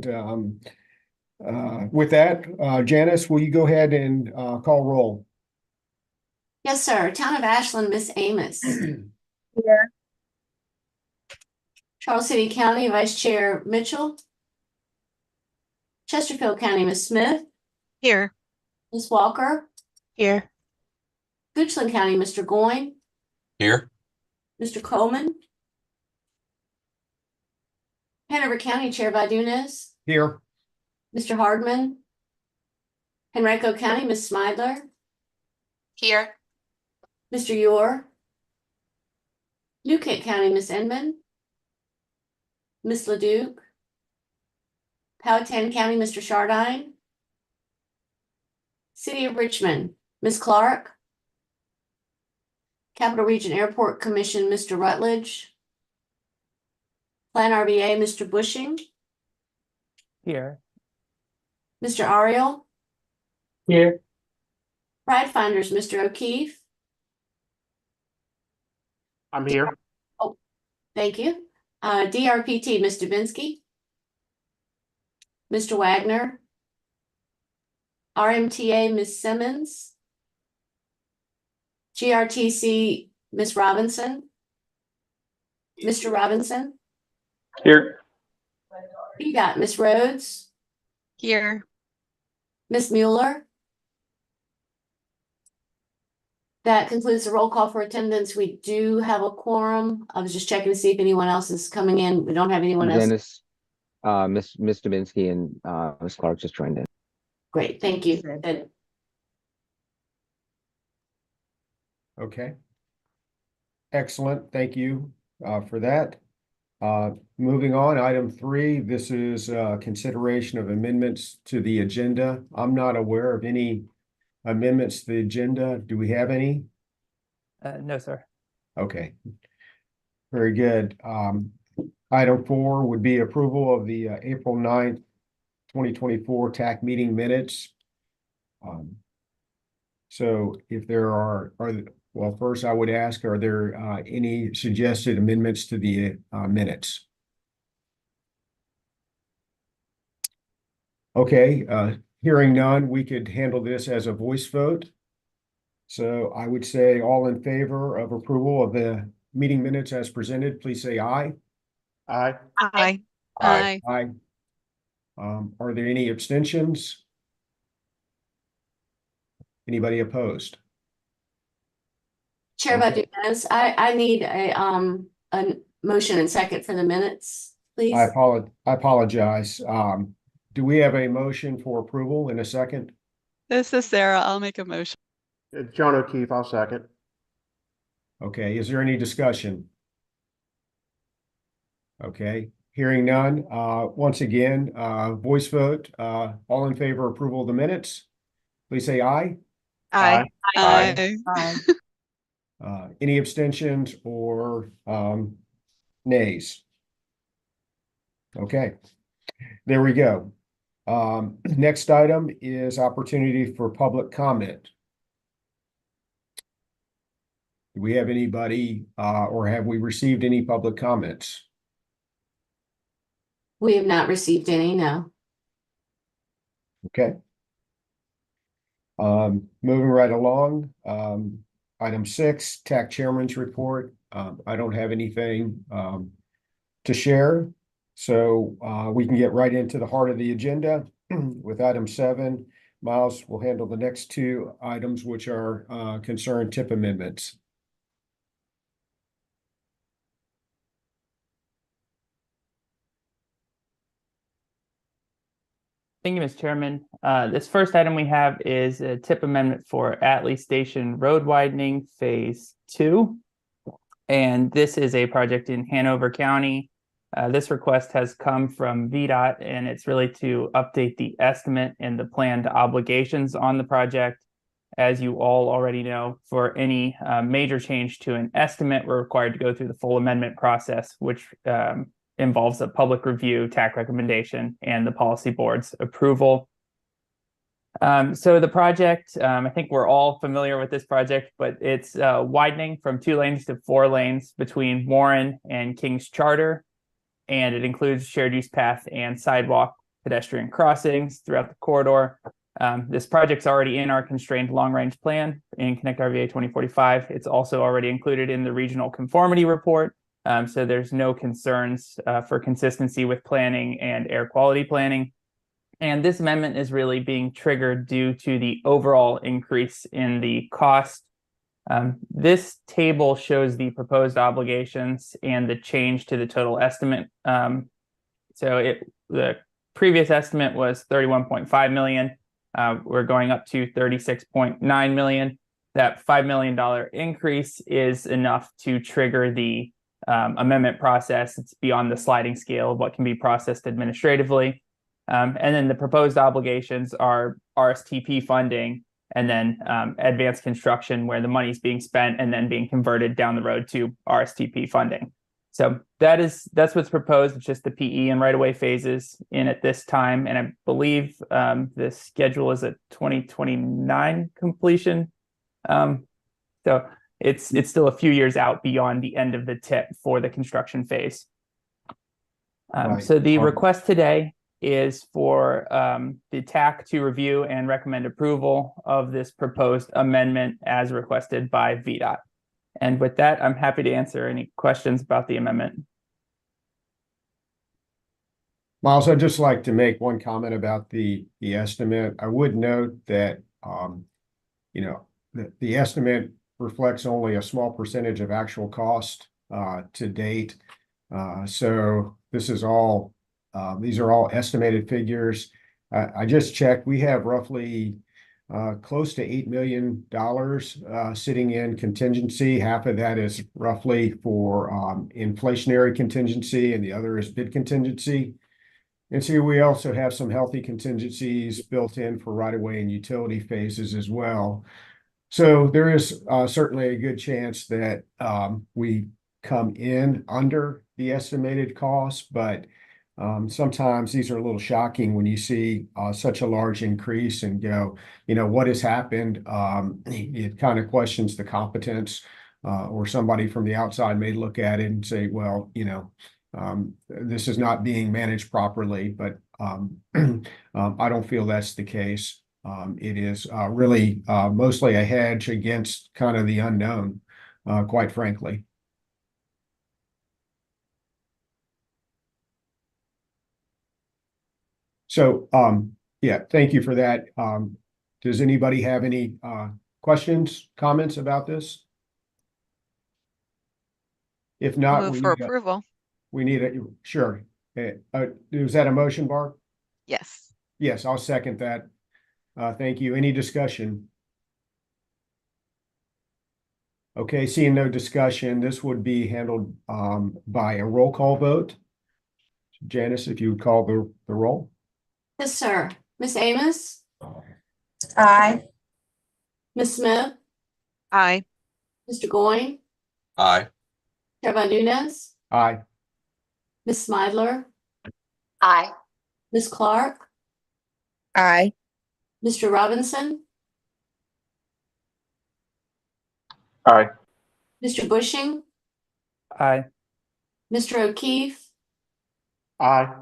And with that, Janice, will you go ahead and call roll? Yes, sir. Town of Ashland, Miss Amos. Here. Charles City County, Vice Chair Mitchell. Chesterfield County, Miss Smith. Here. Miss Walker. Here. Goochland County, Mr. Goyne. Here. Mr. Coleman. Hanover County, Chair Vidunas. Here. Mr. Hardman. Henrico County, Miss Smidler. Here. Mr. Ure. New Kent County, Miss Inman. Miss LeDuc. Powhatan County, Mr. Shardine. City of Richmond, Miss Clark. Capital Region Airport Commission, Mr. Rutledge. Plan RVA, Mr. Bushing. Here. Mr. Ariel. Here. Pride Finders, Mr. O'Keefe. I'm here. Thank you. DRPT, Ms. Dubinsky. Mr. Wagner. RMTA, Ms. Simmons. GRTC, Ms. Robinson. Mr. Robinson. Here. You got Ms. Rhodes. Here. Ms. Mueller. That concludes the roll call for attendance. We do have a quorum. I was just checking to see if anyone else is coming in. We don't have anyone else. Dennis, Miss Dubinsky and Miss Clark just joined in. Great, thank you. Good. Okay. Excellent. Thank you for that. Moving on, item 3, this is consideration of amendments to the agenda. I'm not aware of any amendments to the agenda. Do we have any? No, sir. Okay. Very good. Item 4 would be approval of the April 9th, 2024 TAC meeting minutes. So if there well, first I would ask, are there any suggested amendments to the minutes? Okay, hearing none, we could handle this as a voice vote. So I would say all in favor of approval of the meeting minutes as presented, please say aye. Aye. Aye. Aye. Aye. Are there any abstentions? Anybody opposed? Chair Okay. Vidunas, I need a motion and second for the minutes, please. I apologize. Do we have a motion for approval in a second? This is Sarah. I'll make a motion. John O'Keefe, I'll second. Okay, is there any discussion? Okay, hearing none. Once again, voice vote. All in favor of approval of the minutes, please say aye. Aye. Aye. Any abstentions or nays? Okay, there we go. Next item is opportunity for public comment. Do we have anybody or have we received any public comments? We have not received any, no. Okay. Moving right along, item 6, TAC Chairman's Report. I don't have anything to share, so we can get right into the heart of the agenda with item 7. Miles will handle the next 2 items, which are concerned tip amendments. Thank you, Mr. Chairman. This first item we have is a tip amendment for Atlee Station Road Widening Phase 2. And this is a project in Hanover County. This request has come from VDOT, and it's really to update the estimate and the planned obligations on the project. As you all already know, for any major change to an estimate, we're required to go through the full amendment process, which involves a public review, TAC recommendation, and the policy board's approval. So the project, I think we're all familiar with this project, but it's widening from 2 lanes to 4 lanes between Warren and King's Charter, and it includes shared use path and sidewalk pedestrian crossings throughout the corridor. This project's already in our constrained long-range plan in Connect RVA 2045. It's also already included in the regional conformity report. So there's no concerns for consistency with planning and air quality planning. And this amendment is really being triggered due to the overall increase in the cost. This table shows the proposed obligations and the change to the total estimate. The previous estimate was 31.5 million. We're going up to 36.9 million. That $5 million increase is enough to trigger the amendment process. It's beyond the sliding scale of what can be processed administratively. And then the proposed obligations are RSTP funding and then advanced construction where the money is being spent and then being converted down the road to RSTP funding. So that's what's proposed. It's just the PE and right-of-way phases in at this time. And I believe the schedule is a 2029 completion. So it's still a few years out beyond the end of the TIP for the construction phase. Right. So the request today is for the TAC to review and recommend approval of this proposed amendment as requested by VDOT. And with that, I'm happy to answer any questions about the amendment. Miles, I'd just like to make one comment about the estimate. I would note that, the estimate reflects only a small percentage of actual cost to date. So this is all, these are all estimated figures. I just checked, we have roughly close to $8 million sitting in contingency. Half of that is roughly for inflationary contingency and the other is bid contingency. And so we also have some healthy contingencies built in for right-of-way and utility phases as well. So there is certainly a good chance that we come in under the estimated cost, but sometimes these are a little shocking when you see such a large increase and go, what has happened? It kind of questions the competence, or somebody from the outside may look at it and say, well, this is not being managed properly, but I don't feel that's the case. It is really mostly a hedge against kind of the unknown, quite frankly. So, yeah, thank you for that. Does anybody have any questions, comments about this? If not, Move for approval. we need a, sure. Is that a motion, Barb? Yes. Yes, I'll second that. Thank you. Any discussion? Okay, seeing no discussion, this would be handled by a roll call vote. Janice, if you would call the roll. Yes, sir. Miss Amos? Aye. Miss Smith? Aye. Mr. Goin? Aye. Chair Van Nunes? Aye. Miss Smidler? Aye. Miss Clark? Aye. Mr. Robinson? Aye. Mr. Bushing? Aye. Mr. O'Keefe? Aye.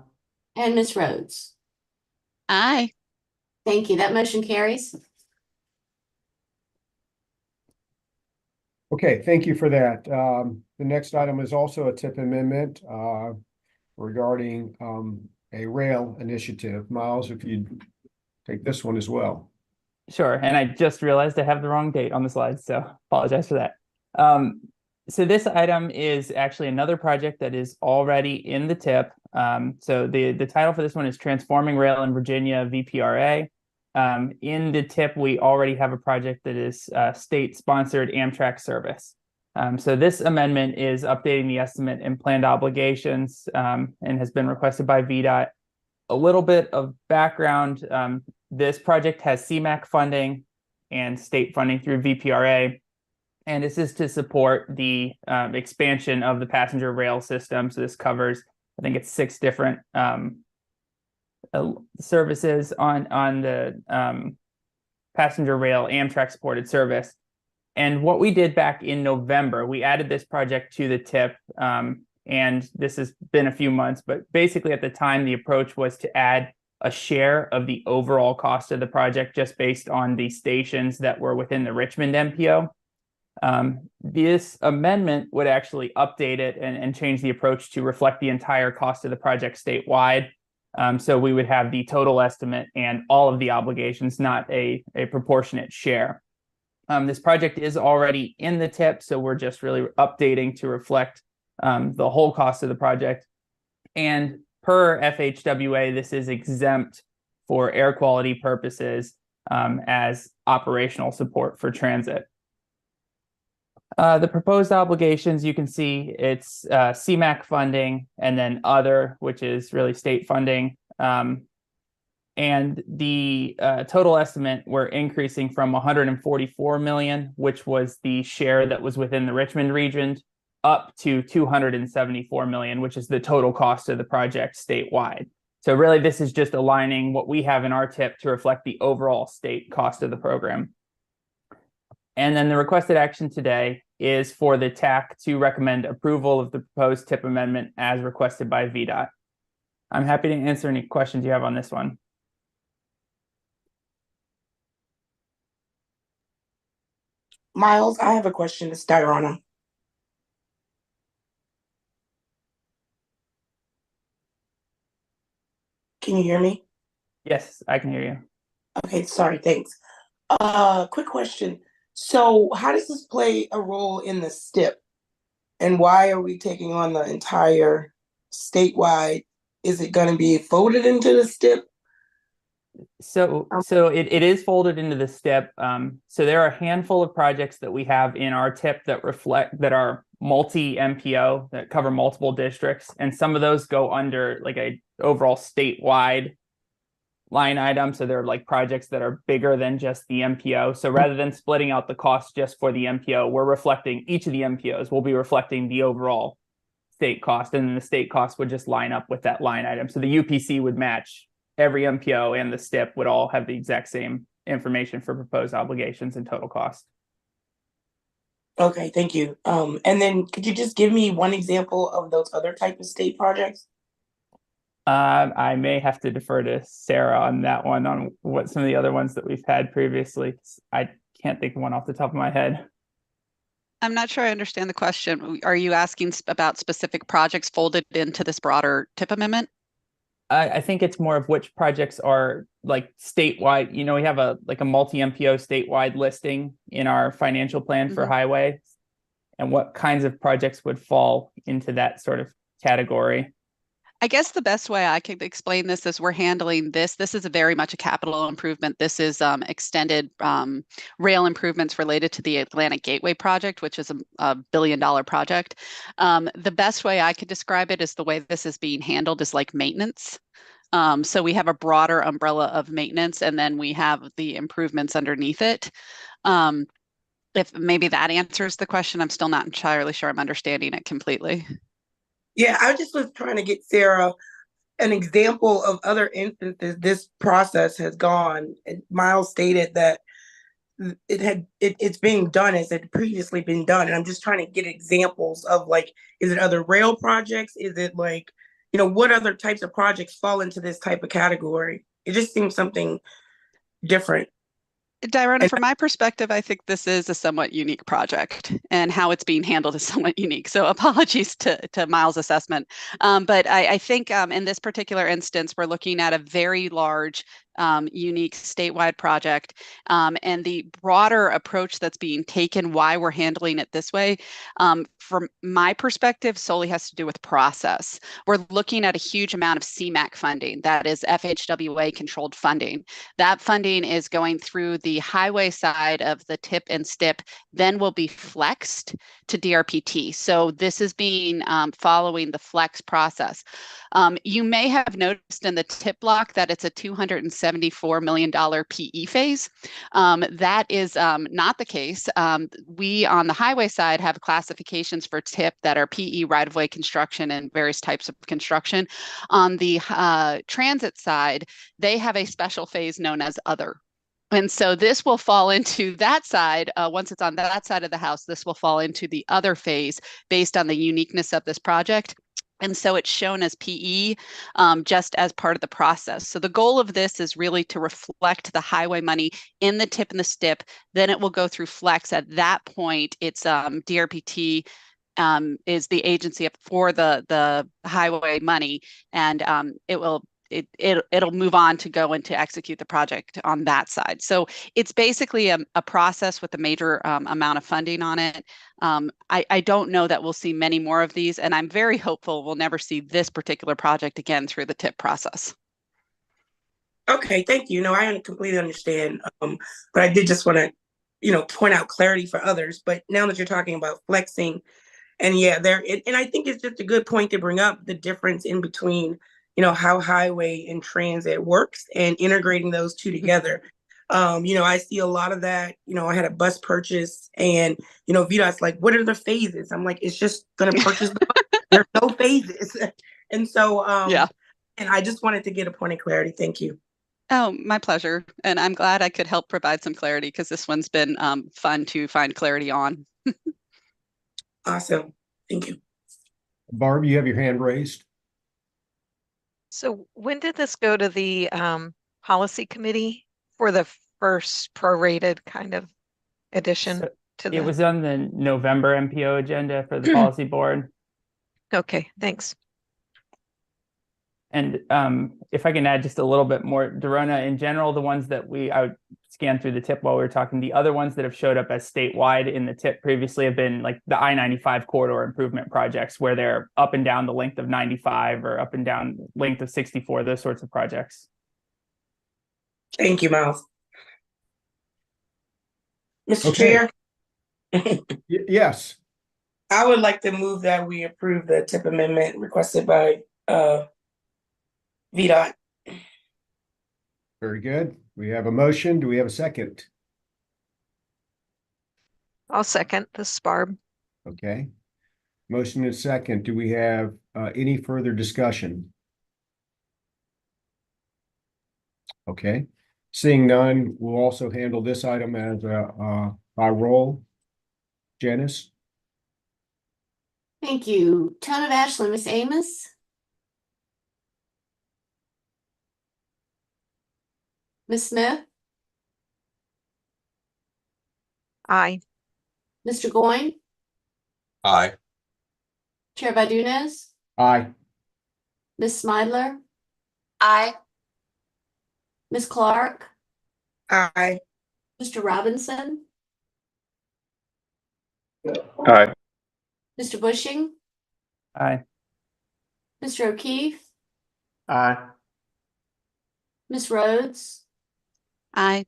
And Miss Rhodes? Aye. Thank you. That motion carries. Okay, thank you for that. The next item is also a TIP amendment regarding a rail initiative. Miles, if you'd take this one as well. Sure, and I just realized I have the wrong date on the slide, so apologize for that. So this item is actually another project that is already in the TIP. So the title for this one is Transforming Rail in Virginia VPRA. In the TIP, we already have a project that is state-sponsored Amtrak service. So this amendment is updating the estimate and planned obligations and has been requested by VDOT. A little bit of background, this project has CMAQ funding and state funding through VPRA. And this is to support the expansion of the passenger rail system. So this covers, I think it's 6 different services on the passenger rail Amtrak supported service. And what we did back in November, we added this project to the TIP, and this has been a few months, but basically at the time the approach was to add a share of the overall cost of the project just based on the stations that were within the Richmond MPO. This amendment would actually update it and change the approach to reflect the entire cost of the project statewide. So we would have the total estimate and all of the obligations, not a proportionate share. This project is already in the TIP, so we're just really updating to reflect the whole cost of the project. And per FHWA, this is exempt for air quality purposes as operational support for transit. The proposed obligations, you can see it's CMAQ funding and then other, which is really state funding. And the total estimate, we're increasing from 144 million, which was the share that was within the Richmond region, up to 274 million, which is the total cost of the project statewide. So really, this is just aligning what we have in our TIP to reflect the overall state cost of the program. And then the requested action today is for the TAC to recommend approval of the proposed TIP amendment as requested by VDOT. I'm happy to answer any questions you have on this one. Miles, I have a question. It's Diana. Can you hear me? Yes, I can hear you. Okay, sorry, thanks. Quick question. So how does this play a role in the STIP? And why are we taking on the entire statewide? Is it going to be folded into the STIP? So it is folded into the STIP. So there are a handful of projects that we have in our TIP that are multi-MPO that cover multiple districts, and some of those go under like a overall statewide line item. So they're like projects that are bigger than just the MPO. So rather than splitting out the cost just for the MPO, we're reflecting each of the MPOs. We'll be reflecting the overall state cost, and then the state cost would just line up with that line item. So the UPC would match every MPO, and the STIP would all have the exact same information for proposed obligations and total cost. Okay, thank you. And then could you just give me one example of those other type of state projects? I may have to defer to Sarah on that one, on what some of the other ones that we've had previously. I can't think of one off the top of my head. I'm not sure I understand the question. Are you asking about specific projects folded into this broader TIP amendment? I think it's more of which projects are like statewide. You know, we have a multi-MPO statewide listing in our financial plan for highway, and what kinds of projects would fall into that sort of category. I guess the best way I could explain this is we're handling this. This is very much a capital improvement. This is extended rail improvements related to the Atlantic Gateway project, which is a $1 billion project. The best way I could describe it is the way this is being handled is like maintenance. So we have a broader umbrella of maintenance, and then we have the improvements underneath it. If maybe that answers the question, I'm still not entirely sure I'm understanding it completely. Yeah, I just was trying to get Sarah an example of other instances this process has gone. And Miles stated that it's being done as it had previously been done. And I'm just trying to get examples of, like, is it other rail projects? Is it like, you know, what other types of projects fall into this type of category? It just seems something different. Diana, from my perspective, I think this is a somewhat unique project, and how it's being handled is somewhat unique. So apologies to Miles' assessment. But I think in this particular instance, we're looking at a very large, unique statewide project. And the broader approach that's being taken, why we're handling it this way, from my perspective, solely has to do with process. We're looking at a huge amount of CMAQ funding, that is FHWA controlled funding. That funding is going through the highway side of the TIP and STIP, then will be flexed to DRPT. So this is being following the flex process. You may have noticed in the TIP block that it's a $274 million PE phase. That is not the case. We on the highway side have classifications for TIP that are PE right-of-way construction and various types of construction. On the transit side, they have a special phase known as other. And so this will fall into that side. Once it's on that side of the house, this will fall into the other phase based on the uniqueness of this project. And so it's shown as PE just as part of the process. So the goal of this is really to reflect the highway money in the TIP and the STIP. Then it will go through Flex. At that point, it's DRPT is the agency for the highway money, and it'll move on to go and to execute the project on that side. So it's basically a process with a major amount of funding on it. I don't know that we'll see many more of these, and I'm very hopeful we'll never see this particular project again through the TIP process. Okay, thank you. No, I completely understand. But I did just want to, point out clarity for others. But now that you're talking about flexing, and yeah, and I think it's just a good point to bring up the difference in between, how highway and transit works and integrating those two together. I see a lot of that. I had a bus purchase, and VDOT's like, what are the phases? I'm like, it's just gonna purchase the bus. There's no phases. And so Yeah. And I just wanted to get a point of clarity. Thank you. Oh, my pleasure. And I'm glad I could help provide some clarity, because this one's been fun to find clarity on. Awesome. Thank you. Barb, you have your hand raised. So when did this go to the policy committee for the first prorated kind of addition to the? It was on the November MPO agenda for the policy board. Okay, thanks. And if I can add just a little bit more, Dorona, in general, the ones that I would scan through the TIP while we were talking, the other ones that have showed up as statewide in the TIP previously have been like the I-95 corridor improvement projects, where they're up and down the length of 95 or up and down length of 64, those sorts of projects. Thank you, Miles. Mr. Okay. Chair, Yes. I would like to move that we approve the TIP amendment requested by VDOT. Very good. We have a motion. Do we have a second? I'll second. This is Barb. Okay. Motion is second. Do we have any further discussion? Okay. Seeing none, we'll also handle this item as by roll. Janice? Thank you. Town of Ashland, Miss Amos? Miss Smith? Aye. Mr. Goin? Aye. Chair Badunez? Aye. Miss Smidler? Aye. Miss Clark? Aye. Mr. Robinson? Aye. Mr. Bushing? Aye. Mr. O'Keefe? Aye. Miss Rhodes? Aye.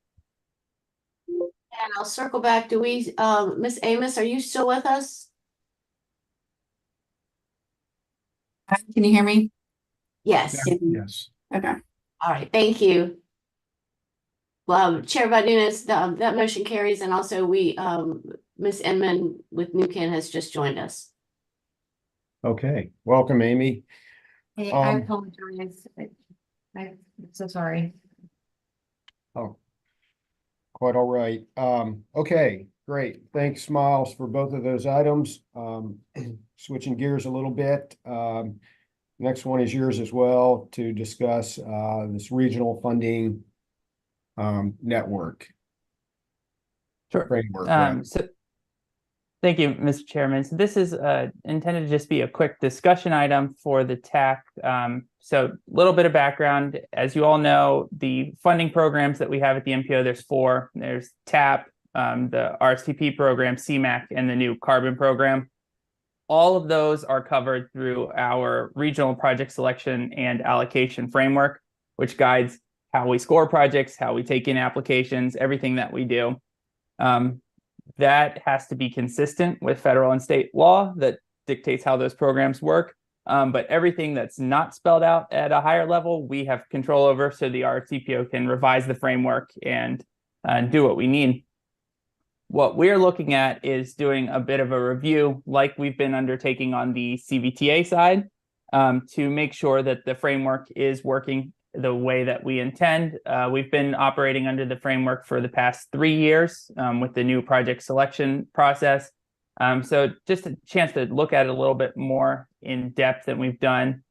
And I'll circle back. Do we, Miss Amos, are you still with us? Can you hear me? Yes. Yes. Okay. All right, thank you. Well, Chair Badunez, that motion carries, and also Miss Inman with New Ken has just joined us. Okay. Welcome, Amy. Hey, I Um, apologize. I'm so sorry. Oh, quite all right. Okay, great. Thanks, Miles, for both of those items. Switching gears a little bit. Next one is yours as well to discuss this regional funding network Sure. framework. Right? So thank you, Mr. Chairman. So this is intended to just be a quick discussion item for the TAC. So a little bit of background. As you all know, the funding programs that we have at the MPO, there's 4. There's TAP, the RRTP program, CMAC, and the new carbon program. All of those are covered through our regional project selection and allocation framework, which guides how we score projects, how we take in applications, everything that we do. That has to be consistent with federal and state law that dictates how those programs work. But everything that's not spelled out at a higher level, we have control over, so the RRTPO can revise the framework and do what we need. What we're looking at is doing a bit of a review, like we've been undertaking on the CVTA side, to make sure that the framework is working the way that we intend. We've been operating under the framework for the past 3 years with the new project selection process. So just a chance to look at it a little bit more in depth than we've done.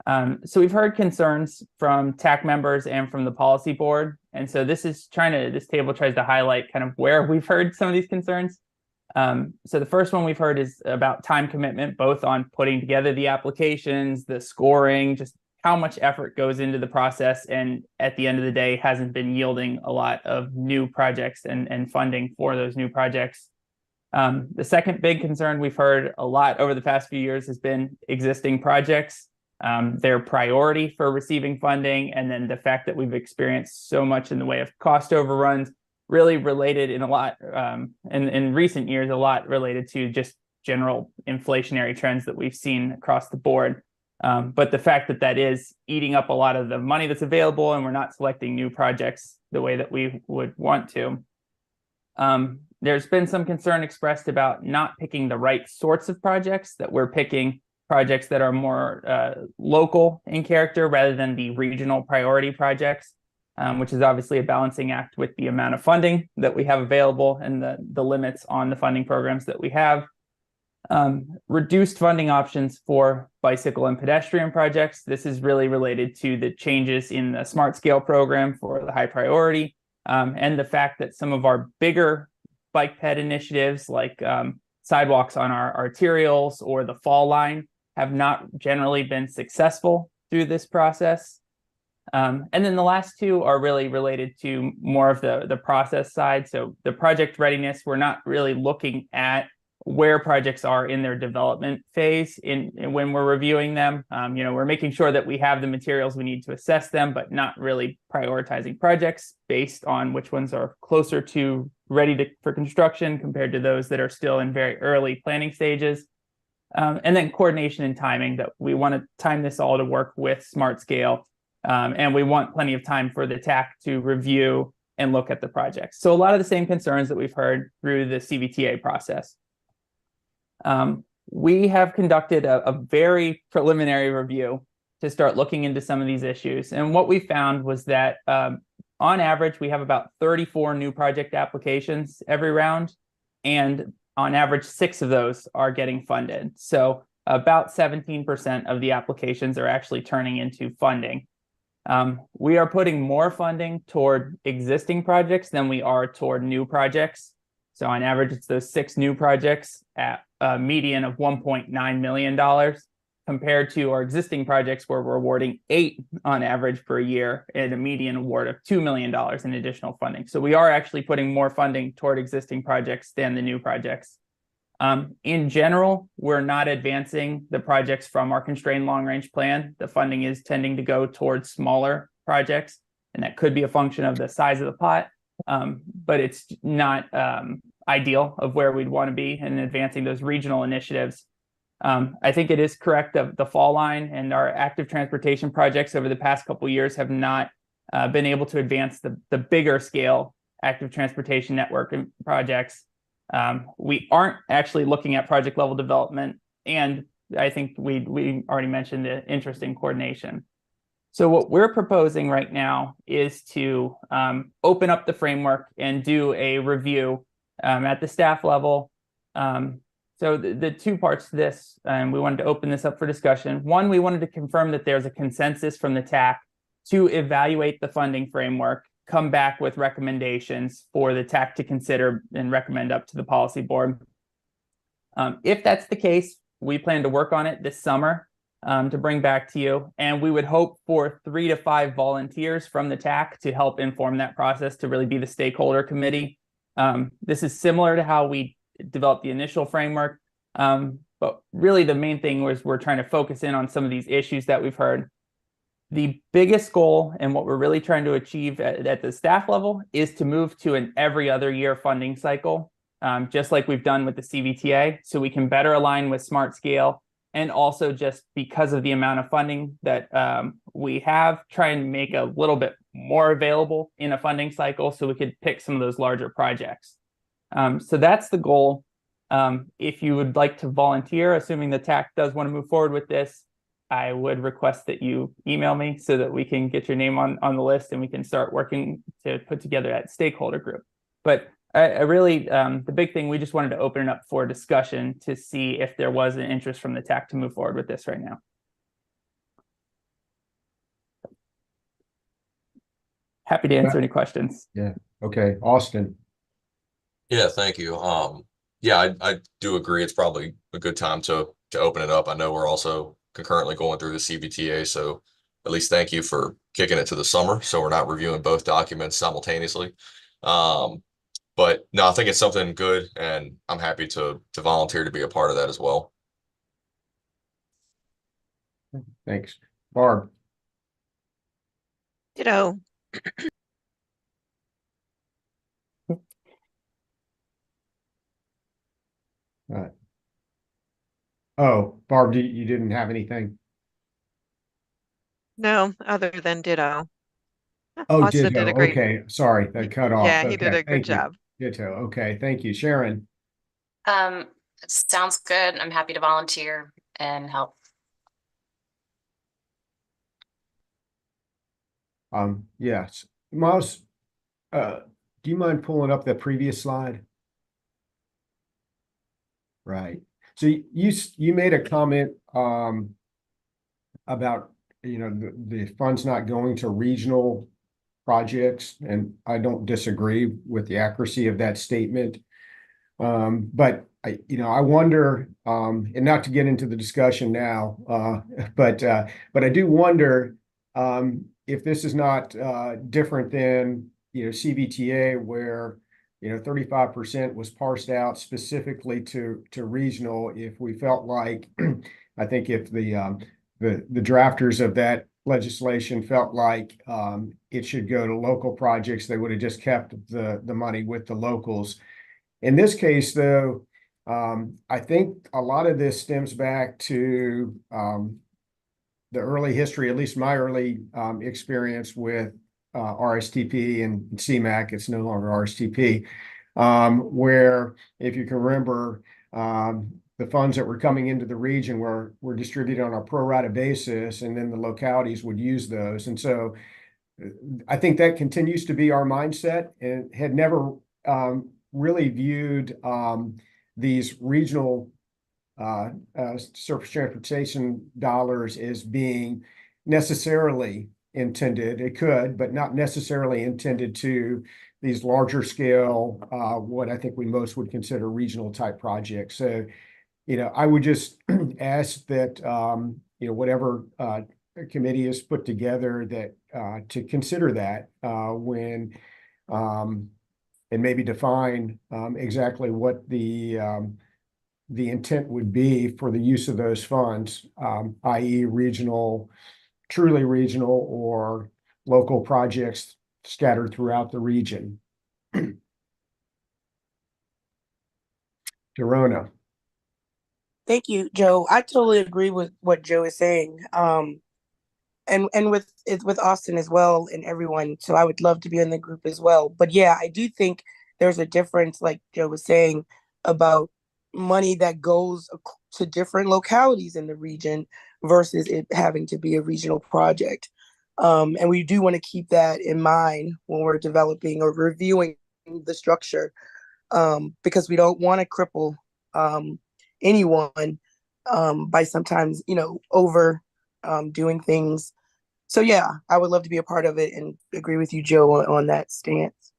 So we've heard concerns from TAC members and from the policy board. And so this table tries to highlight kind of where we've heard some of these concerns. So the first one we've heard is about time commitment, both on putting together the applications, the scoring, just how much effort goes into the process, and at the end of the day hasn't been yielding a lot of new projects and funding for those new projects. The second big concern we've heard a lot over the past few years has been existing projects, their priority for receiving funding, and then the fact that we've experienced so much in the way of cost overruns, really related in a lot, in recent years, a lot related to just general inflationary trends that we've seen across the board. But the fact that that is eating up a lot of the money that's available, and we're not selecting new projects the way that we would want to. There's been some concern expressed about not picking the right sorts of projects, that we're picking projects that are more local in character rather than the regional priority projects, which is obviously a balancing act with the amount of funding that we have available and the limits on the funding programs that we have. Reduced funding options for bicycle and pedestrian projects. This is really related to the changes in the Smart Scale program for the high priority, and the fact that some of our bigger bike ped initiatives like sidewalks on our arterials or the fall line have not generally been successful through this process. And then the last two are really related to more of the process side. So the project readiness, we're not really looking at where projects are in their development phase when we're reviewing them. We're making sure that we have the materials we need to assess them, but not really prioritizing projects based on which ones are closer to ready for construction compared to those that are still in very early planning stages. And then coordination and timing, that we want to time this all to work with Smart Scale. And we want plenty of time for the TAC to review and look at the projects. So a lot of the same concerns that we've heard through the CVTA process. We have conducted a very preliminary review to start looking into some of these issues. And what we found was that on average, we have about 34 new project applications every round. And on average, 6 of those are getting funded. So about 17% of the applications are actually turning into funding. We are putting more funding toward existing projects than we are toward new projects. So on average, it's those 6 new projects at a median of $1.9 million compared to our existing projects where we're awarding 8 on average per year and a median award of $2 million in additional funding. So we are actually putting more funding toward existing projects than the new projects. In general, we're not advancing the projects from our constrained long-range plan. The funding is tending to go towards smaller projects, and that could be a function of the size of the pot, but it's not ideal of where we'd want to be in advancing those regional initiatives. I think it is correct that the fall line and our active transportation projects over the past couple of years have not been able to advance the bigger scale active transportation network projects. We aren't actually looking at project level development, and I think we already mentioned the interest in coordination. So what we're proposing right now is to open up the framework and do a review at the staff level. So the 2 parts to this, and we wanted to open this up for discussion. One, we wanted to confirm that there's a consensus from the TAC to evaluate the funding framework, come back with recommendations for the TAC to consider and recommend up to the policy board. If that's the case, we plan to work on it this summer to bring back to you. And we would hope for 3 to 5 volunteers from the TAC to help inform that process, to really be the stakeholder committee. This is similar to how we developed the initial framework. But really the main thing was we're trying to focus in on some of these issues that we've heard. The biggest goal and what we're really trying to achieve at the staff level is to move to an every other year funding cycle, just like we've done with the CVTA, so we can better align with Smart Scale, and also just because of the amount of funding that we have, try and make a little bit more available in a funding cycle so we could pick some of those larger projects. So that's the goal. If you would like to volunteer, assuming the TAC does want to move forward with this, I would request that you email me so that we can get your name on the list and we can start working to put together that stakeholder group. But I really, the big thing, we just wanted to open it up for discussion to see if there was an interest from the TAC to move forward with this right now. Happy to answer any questions. Yeah. Okay. Austin. Yeah, thank you. Yeah, I do agree. It's probably a good time to open it up. I know we're also concurrently going through the CBTA, so at least thank you for kicking it to the summer, so we're not reviewing both documents simultaneously. But no, I think it's something good, and I'm happy to volunteer to be a part of that as well. Thanks. Barb. Ditto. Oh, Barb, you didn't have anything? No, other than ditto. Oh, Austin did ditto. a great, Okay. Sorry, that cut off. yeah, he did Okay. a good Thank you. job. Ditto. Okay. Thank you. Sharon. Sounds good. I'm happy to volunteer and help. Yes. Miles, do you mind pulling up the previous slide? Right. So you made a comment about, you know, the funds not going to regional projects, and I don't disagree with the accuracy of that statement. But I wonder, and not to get into the discussion now, but I do wonder if this is not different than, CVTA, where 35% was parsed out specifically to regional. If we felt like, I think if the drafters of that legislation felt like it should go to local projects, they would have just kept the money with the locals. In this case, though, I think a lot of this stems back to the early history, at least my early experience with RSTP and CMAC. It's no longer RSTP, where, if you can remember, the funds that were coming into the region were distributed on a pro rata basis, and then the localities would use those. And so I think that continues to be our mindset, and had never really viewed these regional surface transportation dollars as being necessarily intended. It could, but not necessarily intended to these larger scale, what I think we most would consider regional type projects. So, I would just ask that, whatever committee is put together, that to consider that when and maybe define exactly what the intent would be for the use of those funds, i.e. regional, truly regional, or local projects scattered throughout the region. Dorona. Thank you, Joe. I totally agree with what Joe is saying. And with Austin as well, and everyone. So I would love to be in the group as well. But yeah, I do think there's a difference, like Joe was saying, about money that goes to different localities in the region versus it having to be a regional project. And we do want to keep that in mind when we're developing or reviewing the structure, because we don't want to cripple anyone by sometimes, over doing things. So yeah, I would love to be a part of it and agree with you, Joe, on that stance.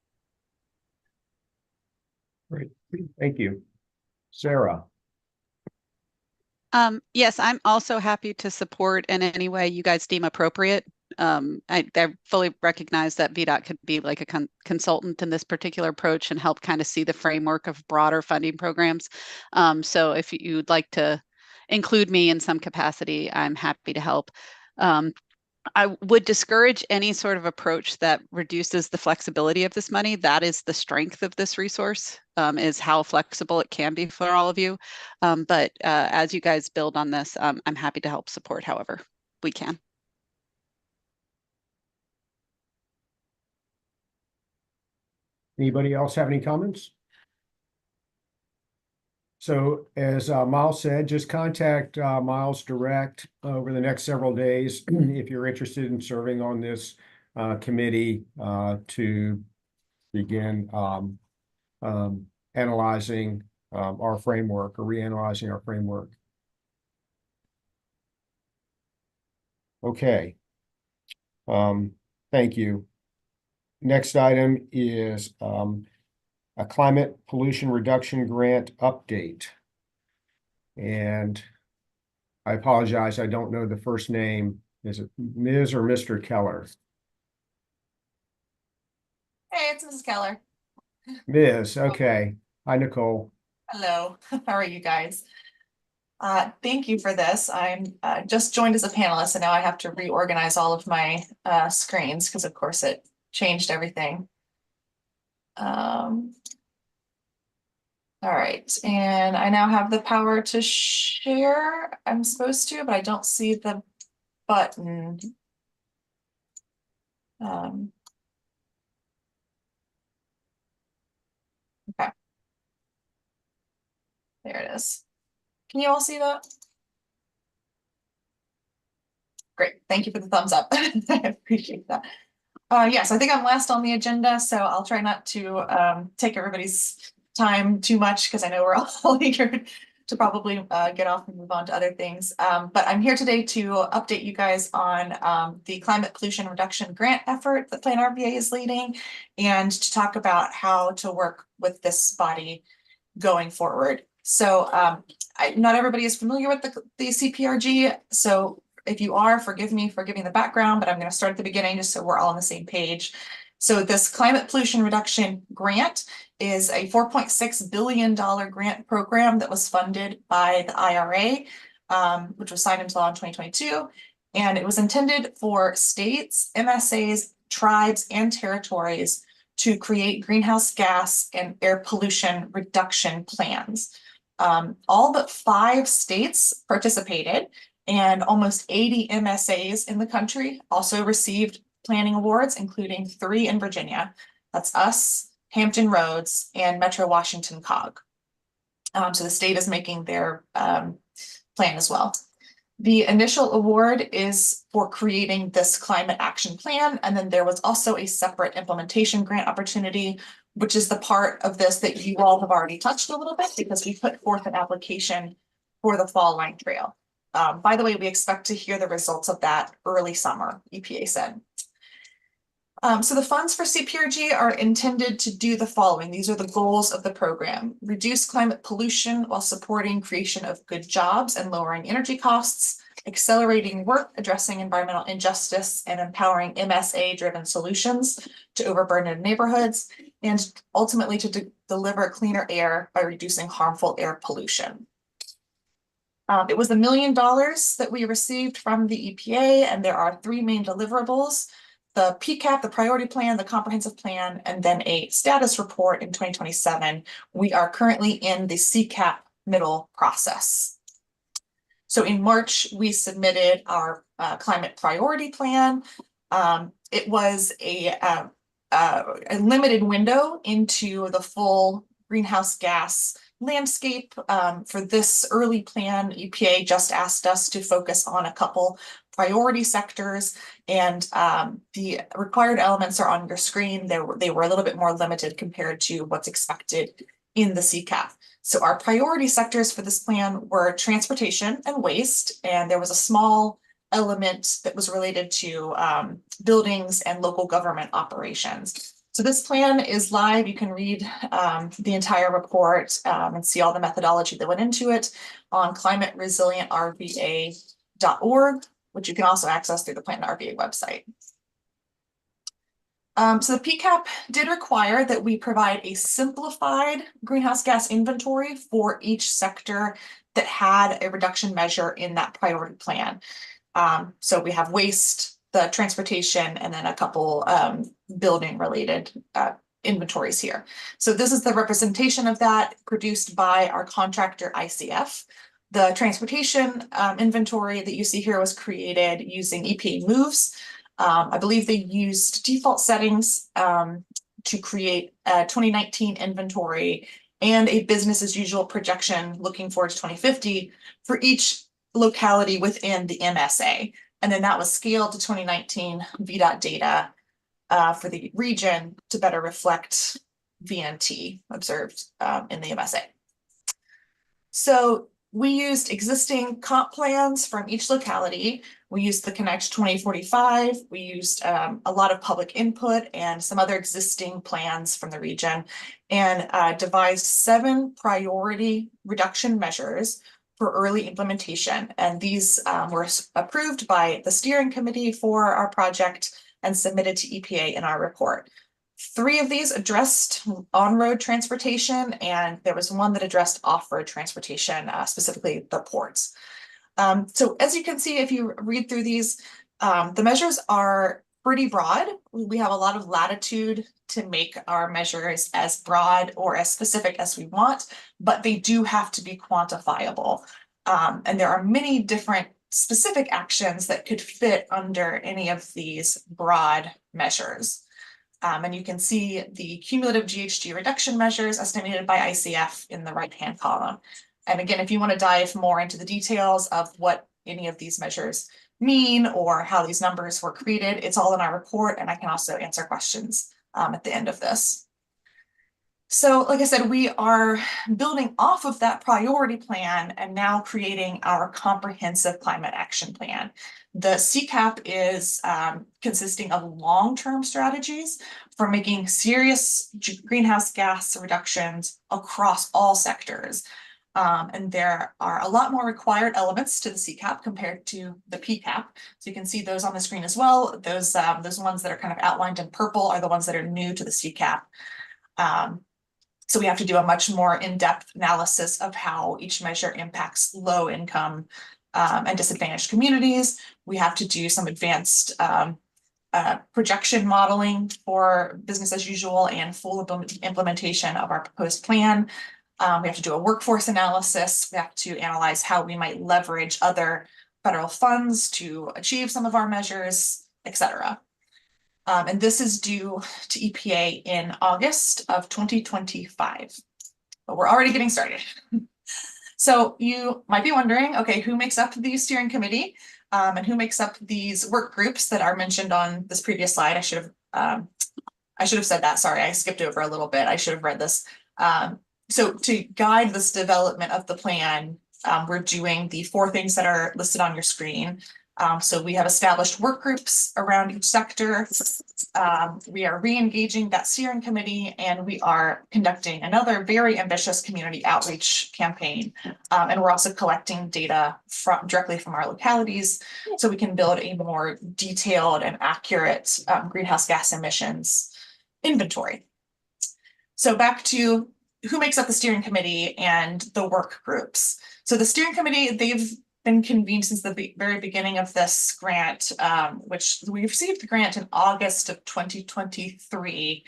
Great. Thank you. Sarah. Yes, I'm also happy to support in any way you guys deem appropriate. I fully recognize that VDOT could be like a consultant in this particular approach and help kind of see the framework of broader funding programs. So if you'd like to include me in some capacity, I'm happy to help. I would discourage any sort of approach that reduces the flexibility of this money. That is the strength of this resource, is how flexible it can be for all of you. But as you guys build on this, I'm happy to help support however we can. Anybody else have any comments? So as Miles said, just contact Miles direct over the next several days if you're interested in serving on this committee to begin analyzing our framework or reanalyzing our framework. Okay. Thank you. Next item is a climate pollution reduction grant update. And I apologize, I don't know the first name. Is it Ms. or Mr. Keller? Hey, it's Mrs. Keller. Ms. Okay. Hi, Nicole. Hello, how are you guys? Thank you for this. I'm just joined as a panelist and now I have to reorganize all of my screens because of course it changed everything. All right, and I now have the power to share. I'm supposed to, but I don't see the button. Okay. There it is. Can you all see that? Great, thank you for the thumbs up. I appreciate that. Yes, I think I'm last on the agenda, so I'll try not to take everybody's time too much because I know we're all eager to probably get off and move on to other things. But I'm here today to update you guys on the climate pollution reduction grant effort that Plan RVA is leading and to talk about how to work with this body going forward. So not everybody is familiar with the CPRG, so if you are, forgive me for giving the background, but I'm going to start at the beginning just so we're all on the same page. So this climate pollution reduction grant is a $4.6 billion grant program that was funded by the IRA, which was signed into law in 2022. And it was intended for states, MSAs, tribes, and territories to create greenhouse gas and air pollution reduction plans. All but 5 states participated, and almost 80 MSAs in the country also received planning awards, including 3 in Virginia. That's us, Hampton Roads, and Metro Washington COG. So the state is making their plan as well. The initial award is for creating this climate action plan, and then there was also a separate implementation grant opportunity, which is the part of this that you all have already touched a little bit because we put forth an application for the Fall Line Trail. By the way, we expect to hear the results of that early summer, EPA said. So the funds for CPRG are intended to do the following. These are the goals of the program: reduce climate pollution while supporting creation of good jobs and lowering energy costs, accelerating work addressing environmental injustice and empowering MSA-driven solutions to overburdened neighborhoods, and ultimately to deliver cleaner air by reducing harmful air pollution. It was $1 million that we received from the EPA, and there are 3 main deliverables: the PCAP, the priority plan, the comprehensive plan, and then a status report in 2027. We are currently in the CCAP middle process. So in March, we submitted our climate priority plan. It was a limited window into the full greenhouse gas landscape. For this early plan, EPA just asked us to focus on a couple priority sectors, and the required elements are on your screen. They were a little bit more limited compared to what's expected in the CCAP. So our priority sectors for this plan were transportation and waste, and there was a small element that was related to buildings and local government operations. So this plan is live. You can read the entire report and see all the methodology that went into it on climateresilientrva.org, which you can also access through the Plan RVA website. So the PCAP did require that we provide a simplified greenhouse gas inventory for each sector that had a reduction measure in that priority plan. So we have waste, the transportation, and then a couple building related inventories here. So this is the representation of that produced by our contractor ICF. The transportation inventory that you see here was created using EPA moves. I believe they used default settings to create a 2019 inventory and a business as usual projection looking forward to 2050 for each locality within the MSA. And then that was scaled to 2019 VDOT data for the region to better reflect VNT observed in the MSA. So we used existing comp plans from each locality. We used the Connect 2045. We used a lot of public input and some other existing plans from the region, and devised 7 priority reduction measures for early implementation. And these were approved by the steering committee for our project and submitted to EPA in our report. 3 of these addressed on-road transportation, and there was one that addressed off-road transportation, specifically the ports. So as you can see, if you read through these, the measures are pretty broad. We have a lot of latitude to make our measures as broad or as specific as we want, but they do have to be quantifiable. And there are many different specific actions that could fit under any of these broad measures. And you can see the cumulative GHG reduction measures estimated by ICF in the right-hand column. And again, if you want to dive more into the details of what any of these measures mean or how these numbers were created, it's all in our report, and I can also answer questions at the end of this. So like I said, we are building off of that priority plan and now creating our comprehensive climate action plan. The CCAP is consisting of long-term strategies for making serious greenhouse gas reductions across all sectors. And there are a lot more required elements to the CCAP compared to the PCAP. So you can see those on the screen as well. Those ones that are kind of outlined in purple are the ones that are new to the CCAP. So we have to do a much more in-depth analysis of how each measure impacts low income and disadvantaged communities. We have to do some advanced projection modeling for business as usual and full implementation of our proposed plan. We have to do a workforce analysis. We have to analyze how we might leverage other federal funds to achieve some of our measures, et cetera. And this is due to EPA in August of 2025, but we're already getting started. So you might be wondering, okay, who makes up the steering committee and who makes up these work groups that are mentioned on this previous slide? I should have said that. Sorry, I skipped over a little bit. I should have read this. So to guide this development of the plan, we're doing the 4 things that are listed on your screen. So we have established work groups around each sector. We are re-engaging that steering committee, and we are conducting another very ambitious community outreach campaign. And we're also collecting data directly from our localities so we can build a more detailed and accurate greenhouse gas emissions inventory. So back to who makes up the steering committee and the work groups. So the steering committee, they've been convened since the very beginning of this grant, which we received the grant in August of 2023.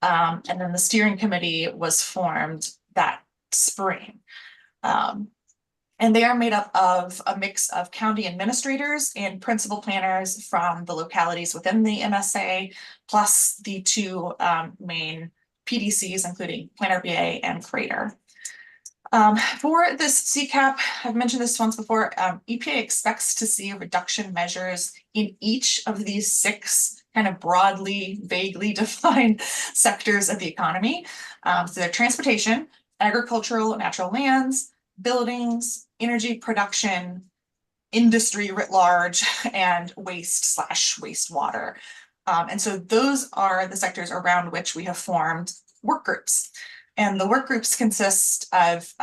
And then the steering committee was formed that spring. And they are made up of a mix of county administrators and principal planners from the localities within the MSA, plus the 2 main PDCs, including Planner BA and Crater. For this CCAP, I've mentioned this once before, EPA expects to see reduction measures in each of these 6 kind of broadly, vaguely defined sectors of the economy. So they're transportation, agricultural, natural lands, buildings, energy production, industry writ large, and waste/wastewater. And so those are the sectors around which we have formed work groups. And the work groups consist of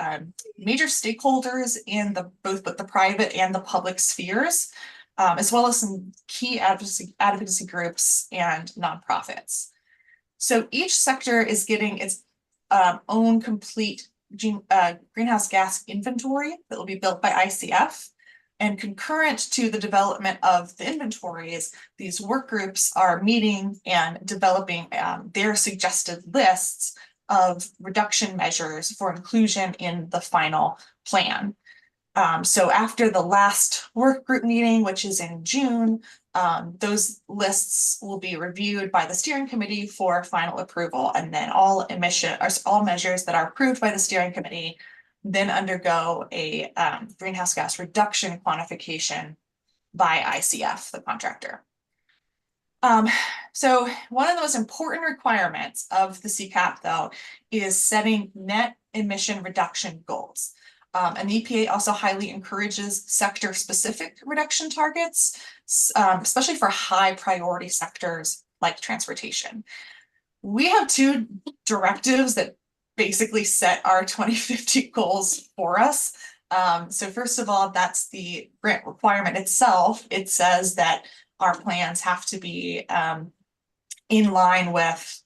major stakeholders in both the private and the public spheres, as well as some key advocacy groups and nonprofits. So each sector is getting its own complete greenhouse gas inventory that will be built by ICF. And concurrent to the development of the inventories, these work groups are meeting and developing their suggested lists of reduction measures for inclusion in the final plan. So after the last work group meeting, which is in June, those lists will be reviewed by the steering committee for final approval, and then all measures that are approved by the steering committee then undergo a greenhouse gas reduction quantification by ICF, the contractor. So one of the most important requirements of the CCAP, though, is setting net emission reduction goals. And the EPA also highly encourages sector-specific reduction targets, especially for high priority sectors like transportation. We have two directives that basically set our 2050 goals for us. So first of all, that's the grant requirement itself. It says that our plans have to be in line with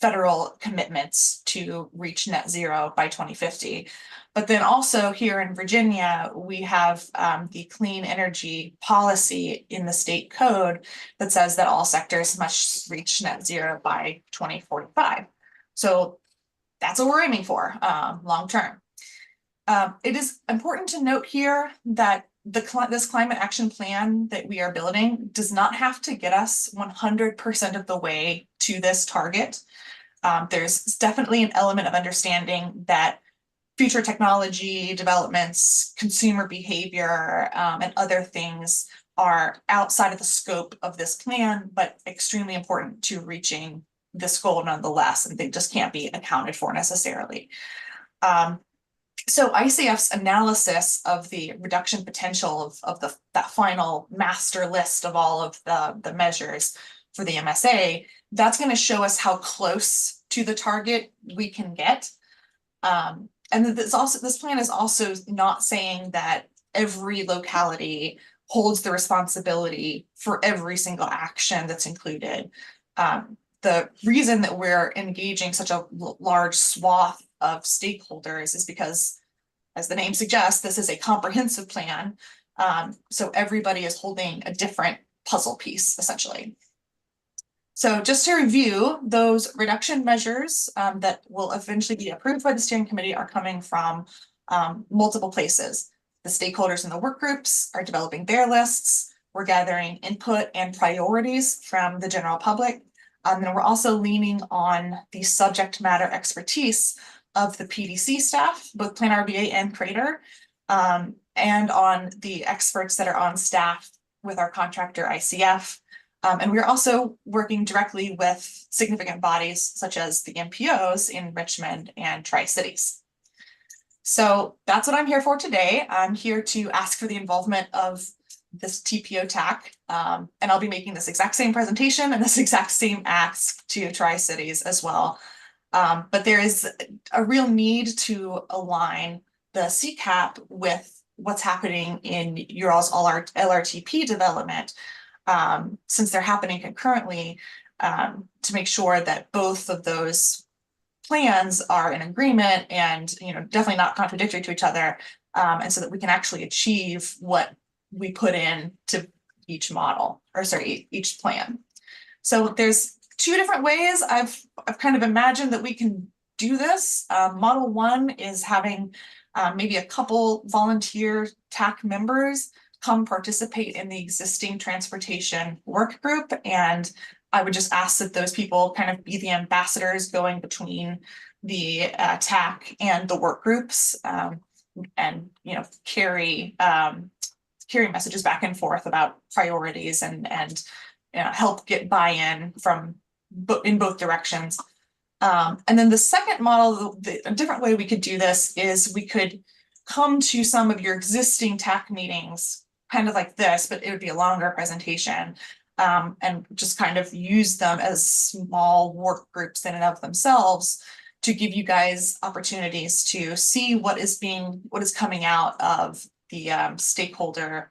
federal commitments to reach net zero by 2050. But then also here in Virginia, we have the clean energy policy in the state code that says that all sectors must reach net zero by 2045. So that's what we're aiming for long term. It is important to note here that this climate action plan that we are building does not have to get us 100% of the way to this target. There's definitely an element of understanding that future technology developments, consumer behavior, and other things are outside of the scope of this plan, but extremely important to reaching this goal nonetheless, and they just can't be accounted for necessarily. So ICF's analysis of the reduction potential of that final master list of all of the measures for the MSA, that's going to show us how close to the target we can get. And this plan is also not saying that every locality holds the responsibility for every single action that's included. The reason that we're engaging such a large swath of stakeholders is because, as the name suggests, this is a comprehensive plan. So everybody is holding a different puzzle piece, essentially. So just to review, those reduction measures that will eventually be approved by the steering committee are coming from multiple places. The stakeholders in the work groups are developing their lists. We're gathering input and priorities from the general public. And we're also leaning on the subject matter expertise of the PDC staff, both Plan RBA and Crater, and on the experts that are on staff with our contractor ICF. And we're also working directly with significant bodies such as the MPOs in Richmond and Tri-Cities. So that's what I'm here for today. I'm here to ask for the involvement of this TPO TAC, and I'll be making this exact same presentation and this exact same ask to Tri-Cities as well. But there is a real need to align the CCAP with what's happening in your all's LRTP development, since they're happening concurrently, to make sure that both of those plans are in agreement and definitely not contradictory to each other, and so that we can actually achieve what we put in to each model, or sorry, each plan. So there's two different ways I've kind of imagined that we can do this. Model one is having maybe a couple volunteer TAC members come participate in the existing transportation work group. And I would just ask that those people kind of be the ambassadors going between the TAC and the work groups, and carry messages back and forth about priorities and help get buy-in from in both directions. And then the second model, a different way we could do this is we could come to some of your existing TAC meetings, kind of like this, but it would be a longer presentation, and just kind of use them as small work groups in and of themselves to give you guys opportunities to see what is coming out of the stakeholder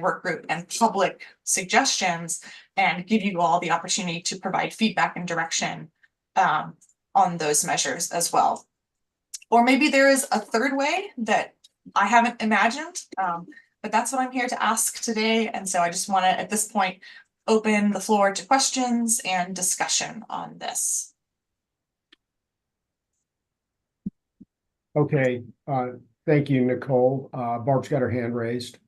work group and public suggestions, and give you all the opportunity to provide feedback and direction on those measures as well. Or maybe there is a third way that I haven't imagined, but that's what I'm here to ask today. And so I just want to, at this point, open the floor to questions and discussion on this. Okay, thank you, Nicole. Barb's got her hand raised.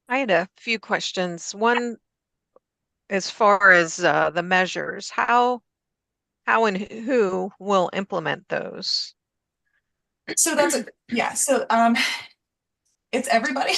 I had a few questions. One, as far as the measures, how and who will implement those? So that's yeah. So it's everybody.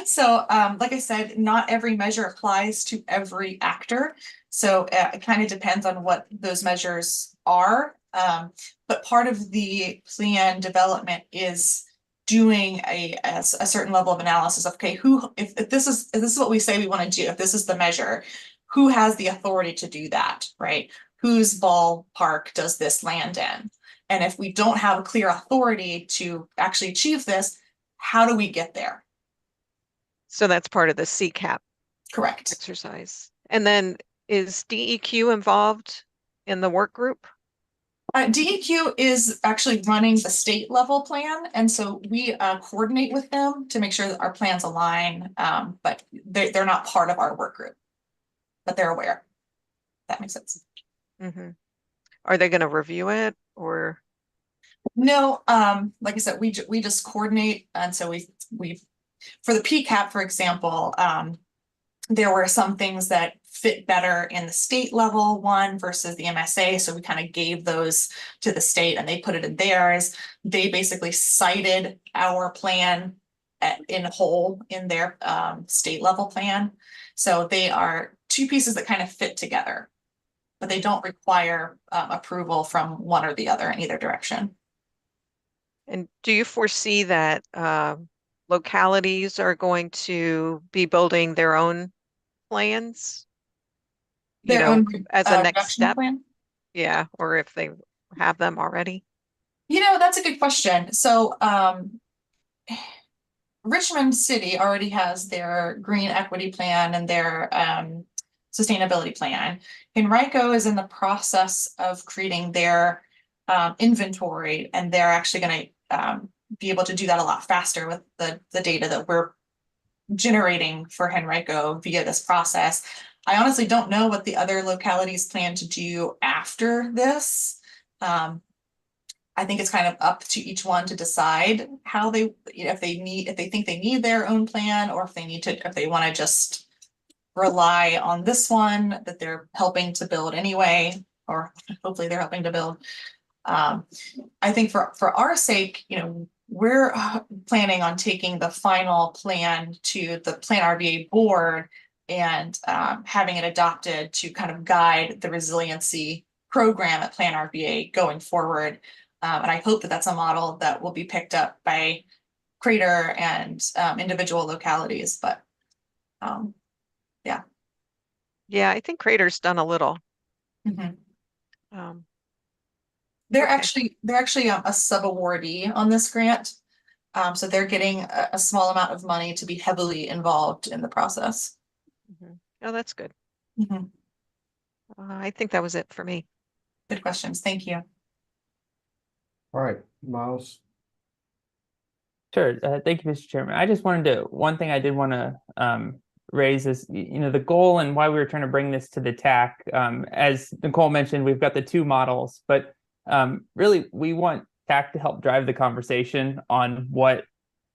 So, like I said, not every measure applies to every actor. So it kind of depends on what those measures are. But part of the plan development is doing a certain level of analysis of, okay, if this is what we say we want to do, if this is the measure, who has the authority to do that, right? Whose ballpark does this land in? And if we don't have a clear authority to actually achieve this, how do we get there? So that's part of the CCAP Correct. exercise. And then is DEQ involved in the work group? DEQ is actually running the state level plan. And so we coordinate with them to make sure that our plans align. But they're not part of our work group, but they're aware. That makes sense. Mm-hmm. Are they going to review it or? No, like I said, we just coordinate. And so we for the PCAP, for example, there were some things that fit better in the state level one versus the MSA. So we kind of gave those to the state and they put it in theirs. They basically cited our plan in whole in their state level plan. So they are two pieces that kind of fit together, but they don't require approval from one or the other in either direction. And do you foresee that localities are going to be building their own plans? Their own as a next reduction step? plan? Yeah, or if they have them already? That's a good question. So Richmond City already has their green equity plan and their sustainability plan. Henrico is in the process of creating their inventory, and they're actually going to be able to do that a lot faster with the data that we're generating for Henrico via this process. I honestly don't know what the other localities plan to do after this. I think it's kind of up to each one to decide how they, if they think they need their own plan, or if they want to just rely on this one that they're helping to build anyway, or hopefully they're helping to build. I think for our sake, we're planning on taking the final plan to the Plan RBA board and having it adopted to kind of guide the resiliency program at Plan RBA going forward. And I hope that that's a model that will be picked up by Crater and individual localities. But yeah. Yeah, I think Crater's done a little. Mm-hmm. They're actually a sub-awardee on this grant. So they're getting a small amount of money to be heavily involved in the process. Mm-hmm. Oh, that's good. Mm-hmm. I think that was it for me. Good questions. Thank you. All right, Miles. Sure. Thank you, Mr. Chairman. I just one thing I did want to raise is, the goal and why we were trying to bring this to the TAC. As Nicole mentioned, we've got the two models, but really we want TAC to help drive the conversation on what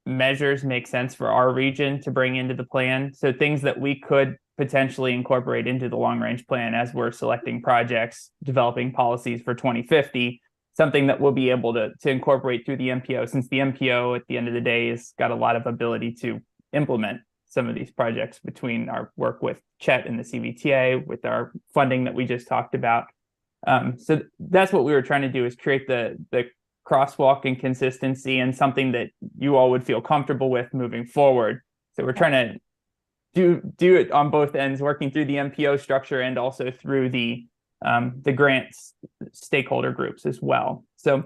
measures make sense for our region to bring into the plan. So things that we could potentially incorporate into the long range plan as we're selecting projects, developing policies for 2050. Something that we'll be able to incorporate through the MPO, since the MPO at the end of the day has got a lot of ability to implement some of these projects between our work with Chet and the CVTA, with our funding that we just talked about. So that's what we were trying to do, is create the crosswalk and consistency, and something that you all would feel comfortable with moving forward. So we're trying to do it on both ends, working through the MPO structure and also through the grants stakeholder groups as well. So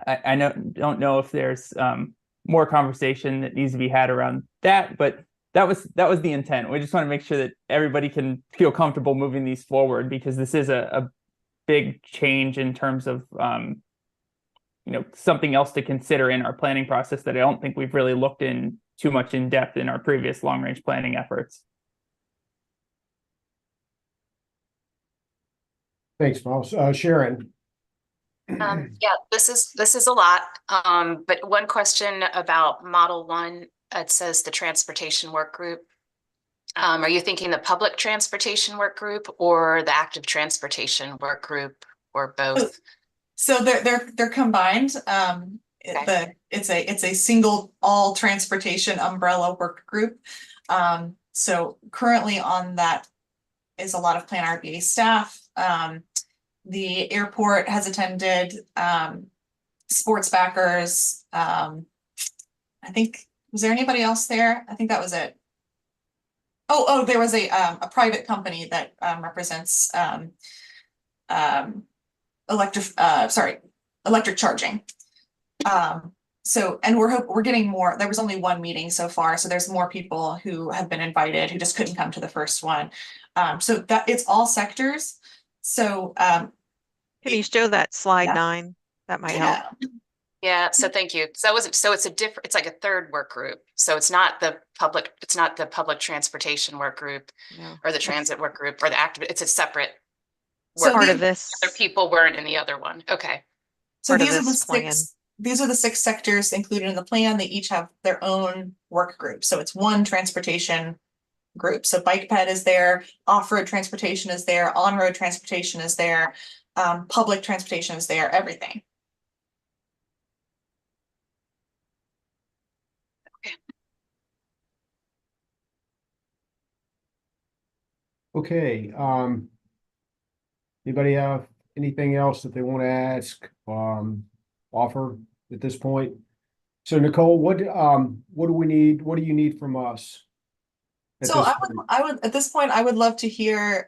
I don't know if there's more conversation that needs to be had around that, but that was the intent. We just want to make sure that everybody can feel comfortable moving these forward, because this is a big change in terms of something else to consider in our planning process that I don't think we've really looked in too much in depth in our previous long range planning efforts. Thanks, Miles. Sharon. Yeah, this is a lot. But one question about Model 1, it says the transportation work group. Are you thinking the public transportation work group or the active transportation work group, or both? So they're combined. it's a single all transportation umbrella work group. So currently on that is a lot of Plan RBA staff. The airport has attended, sports backers. I think, was there anybody else there? I think that was it. Oh, there was a private company that represents electric charging. So, and we're getting more. There was only one meeting so far, so there's more people who have been invited who just couldn't come to the first one. So that it's all sectors. So Can you show that slide 9? That might help. Yeah, so thank you. So it's like a third work group. So it's not the public transportation work group or the transit work group or the active, it's a separate So part of group. this. Other people weren't in the other one. Okay. So these are the 6 sectors included in the plan. They each have their own work group. So it's one transportation group. So bike ped is there, off-road transportation is there, on-road transportation is there, public transportation is there, everything. Okay, anybody have anything else that they want to ask, offer at this point? So Nicole, what do we need? What do you need from us? So I would at this point, I would love to hear,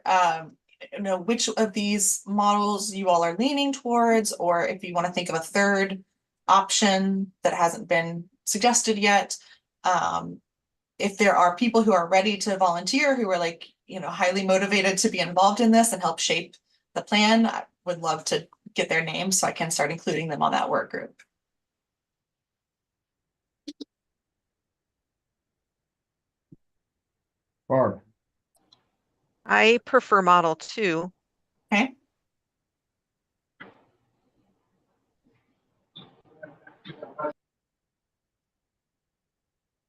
which of these models you all are leaning towards, or if you want to think of a third option that hasn't been suggested yet. If there are people who are ready to volunteer, who are like, highly motivated to be involved in this and help shape the plan, I would love to get their names so I can start including them on that work group. Barb. I prefer model 2. Okay.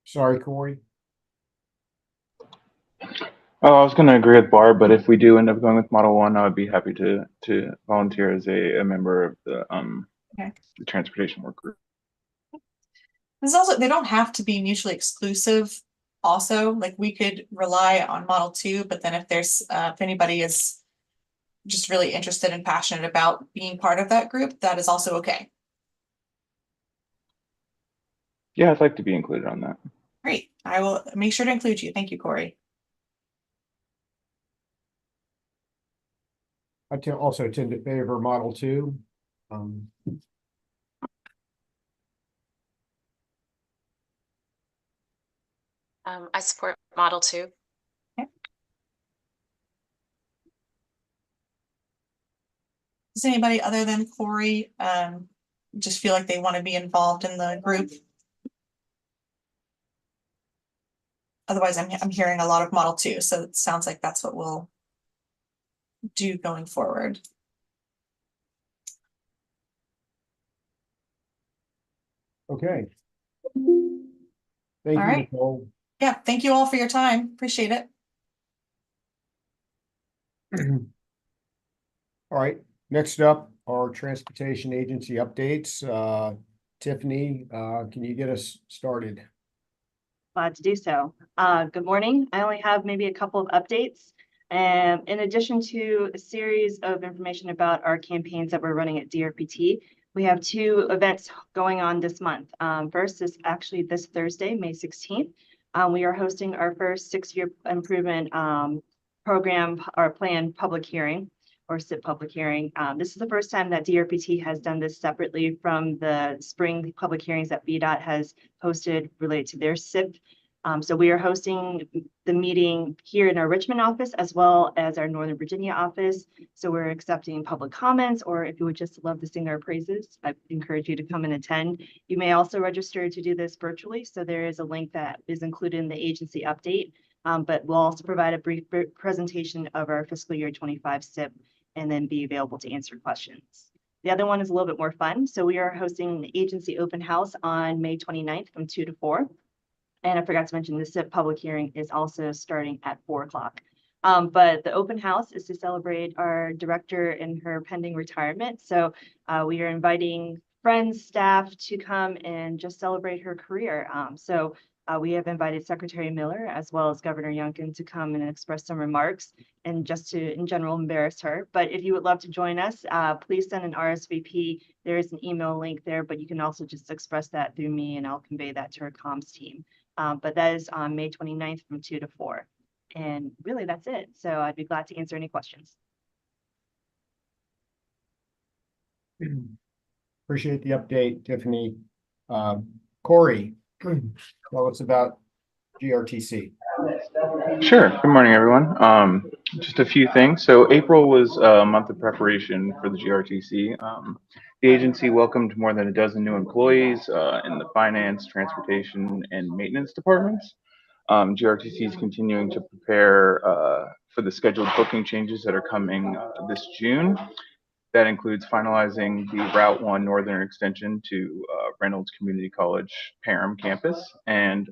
Sorry, Corey. Oh, I was going to agree with Barb, but if we do end up going with Model 1, I would be happy to volunteer as a member of the transportation work group. This is also, they don't have to be mutually exclusive. Also, like we could rely on Model 2, but then if anybody is just really interested and passionate about being part of that group, that is also okay. Yeah, I'd like to be included on that. Great. I will make sure to include you. Thank you, Corey. I also tend to favor Model 2. I support Model 2. Okay. Does anybody other than Corey just feel like they want to be involved in the group? Otherwise, I'm hearing a lot of Model 2, so it sounds like that's what we'll do going forward. Okay. Thank you, right. Nicole. Yeah, thank you all for your time. Appreciate it. All right, next up are transportation agency updates. Tiffany, can you get us started? Glad to do so. Good morning. I only have maybe a couple of updates. In addition to a series of information about our campaigns that we're running at DRPT, we have 2 events going on this month. First is actually this Thursday, May 16th. We are hosting our first 6-year improvement program or plan public hearing or SIP public hearing. This is the first time that DRPT has done this separately from the spring public hearings that VDOT has hosted related to their SIP. So we are hosting the meeting here in our Richmond office as well as our Northern Virginia office. So we're accepting public comments, or if you would just love to sing our praises, I encourage you to come and attend. You may also register to do this virtually. So there is a link that is included in the agency update, but we'll also provide a brief presentation of our fiscal year 25 SIP and then be available to answer questions. The other one is a little bit more fun. So we are hosting the agency open house on May 29th from 2 to 4. And I forgot to mention the SIP public hearing is also starting at 4 o'clock. But the open house is to celebrate our director in her pending retirement. So we are inviting friends, staff to come and just celebrate her career. We have invited Secretary Miller as well as Governor Youngkin to come and express some remarks and just to, in general, embarrass her. But if you would love to join us, please send an RSVP. There is an email link there, but you can also just express that through me and I'll convey that to her comms team. But that is on May 29th from 2 to 4. And really, that's it. So I'd be glad to answer any questions. Appreciate the update, Tiffany. Corey, tell us about GRTC. Sure. Good morning, everyone. Just a few things. So April was a month of preparation for the GRTC. The agency welcomed more than a dozen new employees in the finance, transportation, and maintenance departments. GRTC is continuing to prepare for the scheduled booking changes that are coming this June. That includes finalizing the Route 1 Northern Extension to Reynolds Community College Parham campus and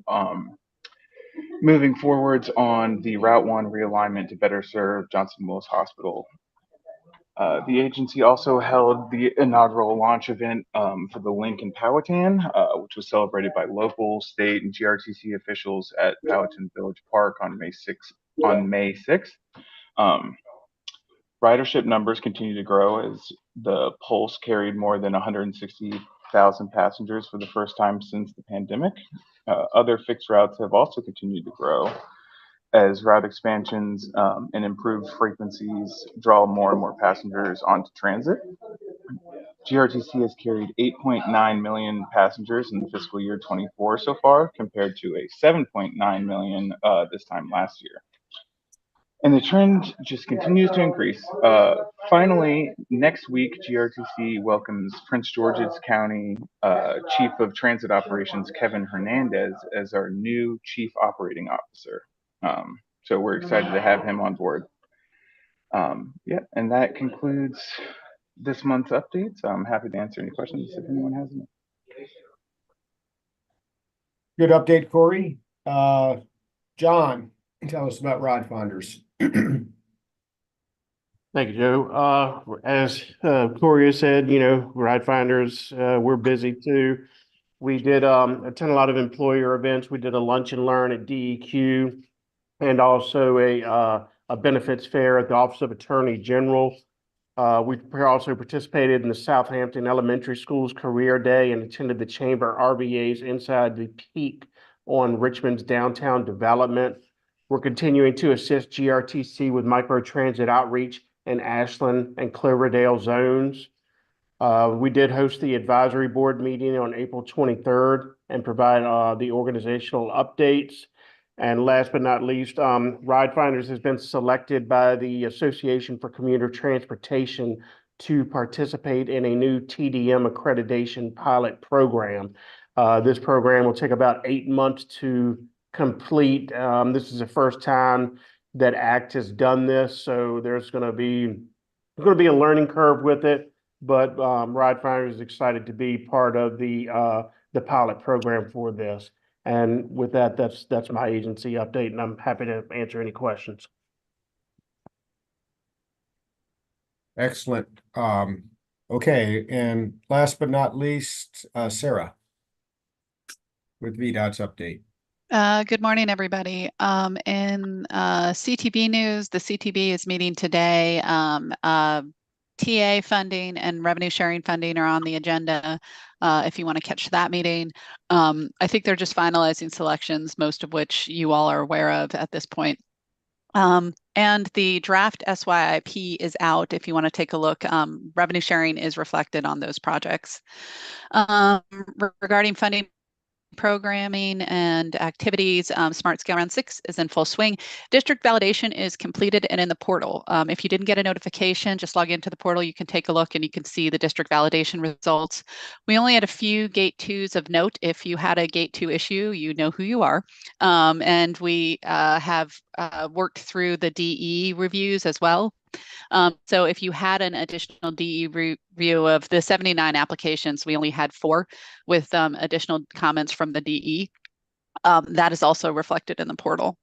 moving forwards on the Route 1 realignment to better serve Johnson Mills Hospital. The agency also held the inaugural launch event for the link in Powhatan, which was celebrated by local, state, and GRTC officials at Powhatan Village Park on May 6th. Ridership numbers continue to grow as the Pulse carried more than 160,000 passengers for the first time since the pandemic. Other fixed routes have also continued to grow as route expansions and improved frequencies draw more and more passengers onto transit. GRTC has carried 8.9 million passengers in the fiscal year 24 so far, compared to a 7.9 million this time last year. And the trend just continues to increase. Finally, next week, GRTC welcomes Prince George's County Chief of Transit Operations, Kevin Hernandez, as our new Chief Operating Officer. So we're excited to have him on board. Yeah, and that concludes this month's updates. I'm happy to answer any questions if anyone has any. Good update, Corey. John, tell us about ride finders. Thank you, Joe. As Corey has said, ride finders, we're busy too. We did attend a lot of employer events. We did a lunch and learn at DEQ and also a benefits fair at the Office of Attorney General. We also participated in the Southampton Elementary School's Career Day and attended the Chamber RVA's Inside the Peak on Richmond's downtown development. We're continuing to assist GRTC with microtransit outreach in Ashland and Cloverdale zones. We did host the advisory board meeting on April 23rd and provide the organizational updates. And last but not least, Ride Finders has been selected by the Association for Commuter Transportation to participate in a new TDM accreditation pilot program. This program will take about 8 months to complete. This is the first time that ACT has done this, so there's going to be a learning curve with it. But Ride Finders is excited to be part of the pilot program for this. And with that, that's my agency update, and I'm happy to answer any questions. Excellent. Okay, and last but not least, Sarah with VDOT's update. Good morning, everybody. In CTB news, the CTB is meeting today. TA funding and revenue sharing funding are on the agenda if you want to catch that meeting. I think they're just finalizing selections, most of which you all are aware of at this point. And the draft SYIP is out if you want to take a look. Revenue sharing is reflected on those projects. Regarding funding, programming and activities, Smart Scale Round 6 is in full swing. District validation is completed and in the portal. If you didn't get a notification, just log into the portal. You can take a look and you can see the district validation results. We only had a few gate 2s of note. If you had a gate 2 issue, you know who you are. And we have worked through the DE reviews as well. So if you had an additional DE review of the 79 applications, we only had 4 with additional comments from the DE. That is also reflected in the portal.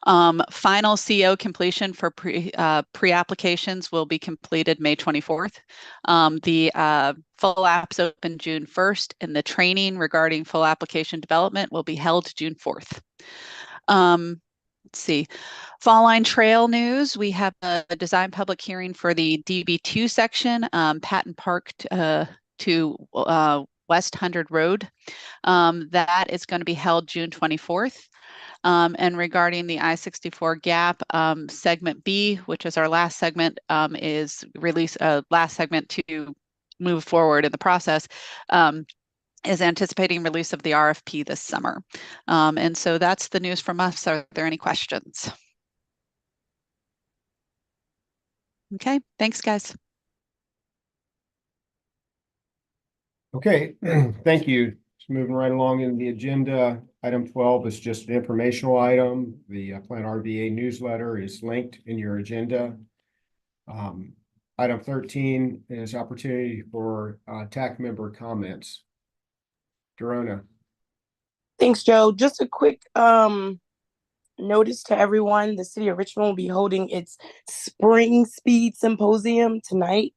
Final CO completion for pre-applications will be completed May 24th. The full apps open June 1st, and the training regarding full application development will be held June 4th. Let's see. Fall Line Trail news. We have a design public hearing for the DB2 section, Patton Park to West 100 Road. That is going to be held June 24th. And regarding the I-64 gap, segment B, which is our last segment, is release last segment to move forward in the process. Is anticipating release of the RFP this summer. And so that's the news from us. Are there any questions? Okay, thanks, guys. Okay, thank you. Just moving right along in the agenda. Item 12 is just an informational item. The Plant RVA newsletter is linked in your agenda. Item 13 is opportunity for TAC member comments. Dorona. Thanks, Joe. Just a quick notice to everyone. The city of Richmond will be holding its Spring Speed Symposium tonight,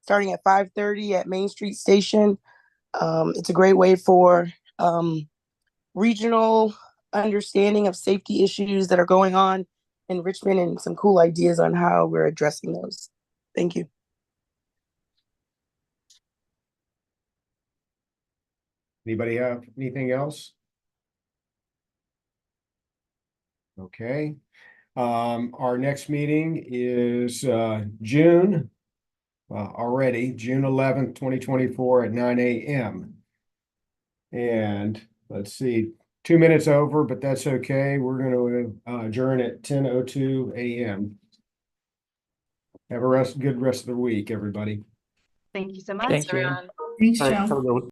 starting at 5:30 at Main Street Station. It's a great way for regional understanding of safety issues that are going on in Richmond and some cool ideas on how we're addressing those. Thank you. Anybody have anything else? Okay. Our next meeting is June already, June 11th, 2024 at 9 a.m. And let's see, 2 minutes over, but that's okay. We're going to adjourn at 10:02 a.m. Have a good rest of the week, everybody. Thank you so much. Thank you. Everyone. Thanks, All right, Joe. have a good one.